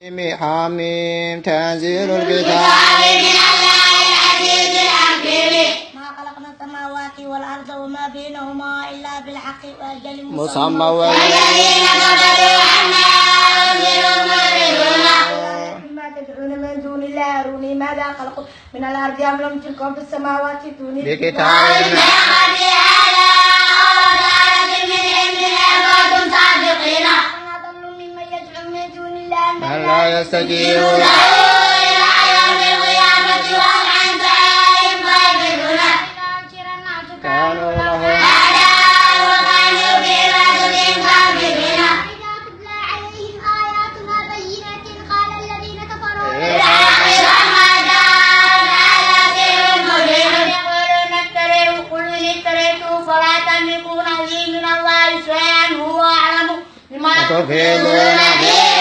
حميم تنزيل الكتاب من الله العزيز الحكيم ما خلقنا السماوات والأرض وما بينهما إلا بالحق وأجل مسمى والذين كفروا عما أنذروا معرضون ما تدعون من دون الله أروني ماذا خلقوا من الأرض أم لم تكن في السماوات دوني بكتاب لا يستجيبون إلى يوم القيامة وهم عن دعائهم غافلون كانوا لهم أعداء وكانوا بعبادتهم كافرين إذا تتلى عليهم آياتنا بينات قال الذين كفروا لما جاءنا آياتهم مبين يقولون اشتريه قل إن اشتريته فلا تملكون لي من الله شيئا هو أعلم بما تفيضون فيه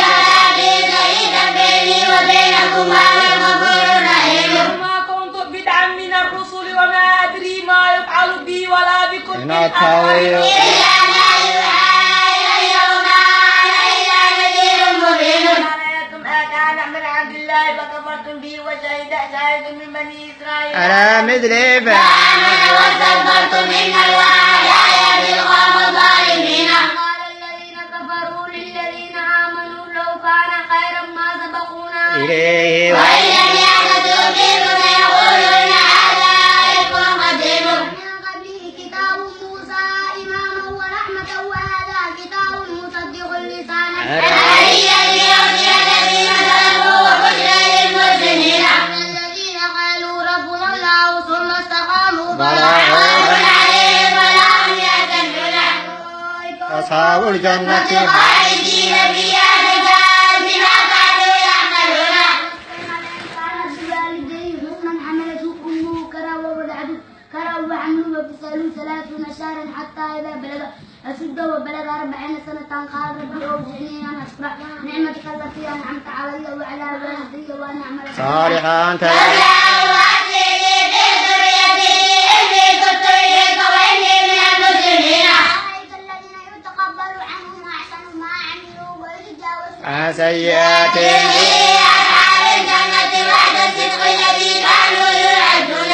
وبينكم هذا غفور رحيم ما كنت بدعا من الرسل وما أدري ما يفعل بي ولا بكم إن أتخذوا إلا ما يوحى إلي وما أنا إلا نذير مبين أرأيتم آتانا من عند الله فكفرتم به وشهد شاهد من بني إسرائيل على مثل فآمنوا واستكبرتم إن الله لا يهدي القوم الظالمين قال الذين كفروا للذين آمنوا لو كان خيرا ما سبقونا إليه وإن لم يهتدوا به فيقولون هذا إفك قديم من قبله كتاب موسى إماما ورحمة وهذا كتاب مصدق لسانا عربيا ليهدي الذين ظلموا وبشرى للمحسنين الذين قالوا ربنا الله ثم استقاموا فلا خوف عليهم ولا هم يحزنون أصحاب الجنة خالدين فيها جزاء بما كانوا يعملون كانت بوالديه حسنا حملته أمه كرا ووضعته كرا وحمله وفصاله 30 شهرا حتى إذا بلغ أشده وبلغ 40 سنة قال ربي أوزعني أن أشكر نعمتك التي أنعمت علي وعلى والدي وأن أعمل صالحا الله وأصلحي في ذريتي إني تبت إليك وإني من المسلمين أولئك الذين يتقبل عنهم أحسن ما عملوا ويتجاوز عن سيئات أصحاب الجنة بعد الصدق الذي كانوا يوعدون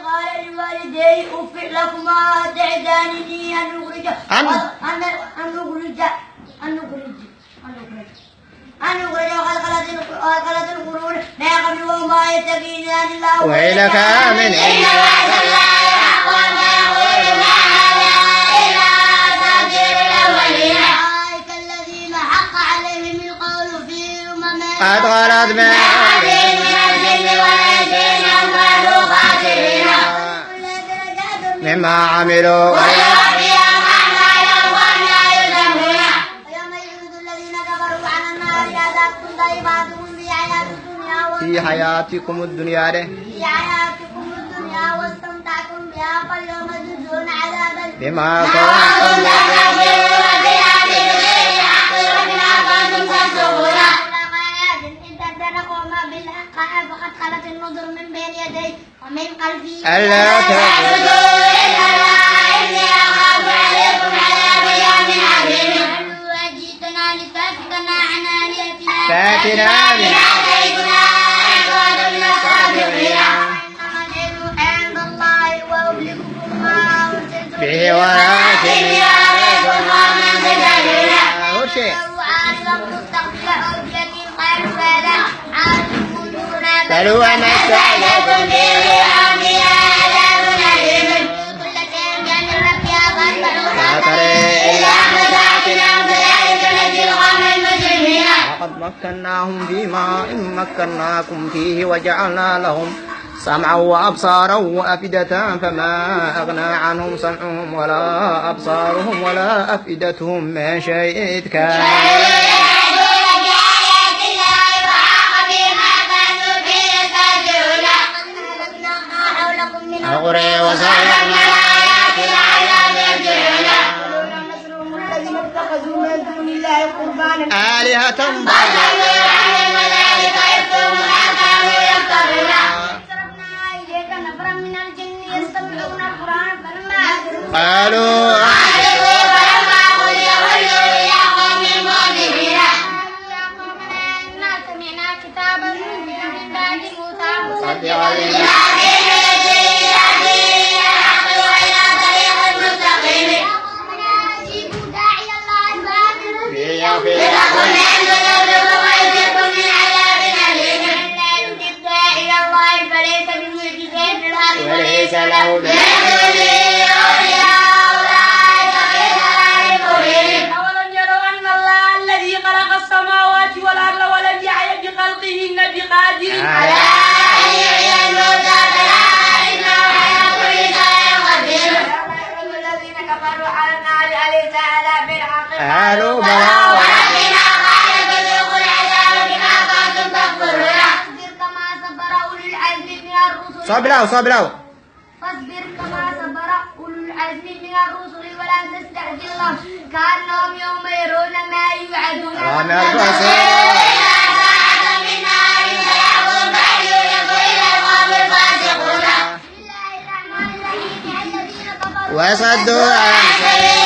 قال لوالديه أف لكما تعدانني أن نخرج خلقلة القرون لا يقبل ما يتقين عن الله ويلك من إن وعد الله حق وما يقول ما هذا إلا أساطير الأولين أولئك الذين حق عليهم القول في أمم قد خلت من عليهم من الجن والإنس إنهم كانوا خاسرين مما عملوا ويوفيهم أعمالهم وهم لا يظلمون ويوم يعرض الذين كفروا على النار أذقتم طيباتكم في حياتكم الدنيا في حياتكم الدنيا واستمتعتم بها فاليوم تجزون عذاب بما كنتم كنتم تستكبرون بها بغير حق وبما كنتم تفسقون فقد خلت النذر من بين يديه ومن خلفه ألا تعبدوا إلا الله إني أخاف عليكم عذاب يوم عظيم وجئتنا لتأفكنا عن آلهتنا فاتنا إن أتيتنا أن كنتم من الصادقين إنما العلم عند الله وأبلغكم ما أرسلت به ولكن إني عليكم ومن تجهلون أرشي وعلمت تستقبل التي قالوا فلا عالم دون بلوا ما لكم به أنبياء عذاب أليم كل شيء كان ربها لا فاتبعوا ترى إلا مساكنهم كذلك نجزي القوم المجرمين لقد مكناهم فيما إن مكناكم فيه وجعلنا لهم سمعا وأبصارا وأفئدة فما أغنى عنهم سمعهم ولا أبصارهم ولا أفئدتهم من شيء إذ كان أغري وسرقنا الآيات لعلهم يرجعون الذين اتخذوا من دون الله قربانا آلهة فضلوا عنهم وذلك إفكهم ما كانوا يفترون صرفنا إليك نفرا من الجن يستمعون القرآن فلما حضروا قالوا قالوا فلما قضي ولوا إلى قوم منذرين قالوا يا قومنا إنا كتابا أنزل من بعد موسى مصدقا مصدقا لما لما بين يديه يهدي إلى الحق وإلى طريق مستقيم ربنا أجيبوا داعي الله بآمنوا ليغفر لكم لكم من ذنوبكم ويجركم من عذاب أليم من لا يجب داعي الله فليس بمعجز في الأرض وليس له من دونه أولياء أولئك في ضلال مبين أولم يروا أن الله الذي خلق السماوات والأرض ولم يعي بخلقهن بقادر على أن يحيي الموتى بلى إنه على كل شيء قدير الذين كفروا على النار أليس هذا بالحق قالوا بلى ولكن قال فذوقوا العذاب بما كنتم تكفرون فاصبر كما صبر أولو العزم من الرسل صبروا فاصبر كما صبر أولو العزم من الرسل ولا تستعجل لهم كأنهم يوم يرون ما يوعدون رامي الرسول إلى ساعة من نار فيعظم فأيونكم إلى القوم الفاسقون بسم الله الرحمن الرحيم الذين كفروا وصدوا عن سبيل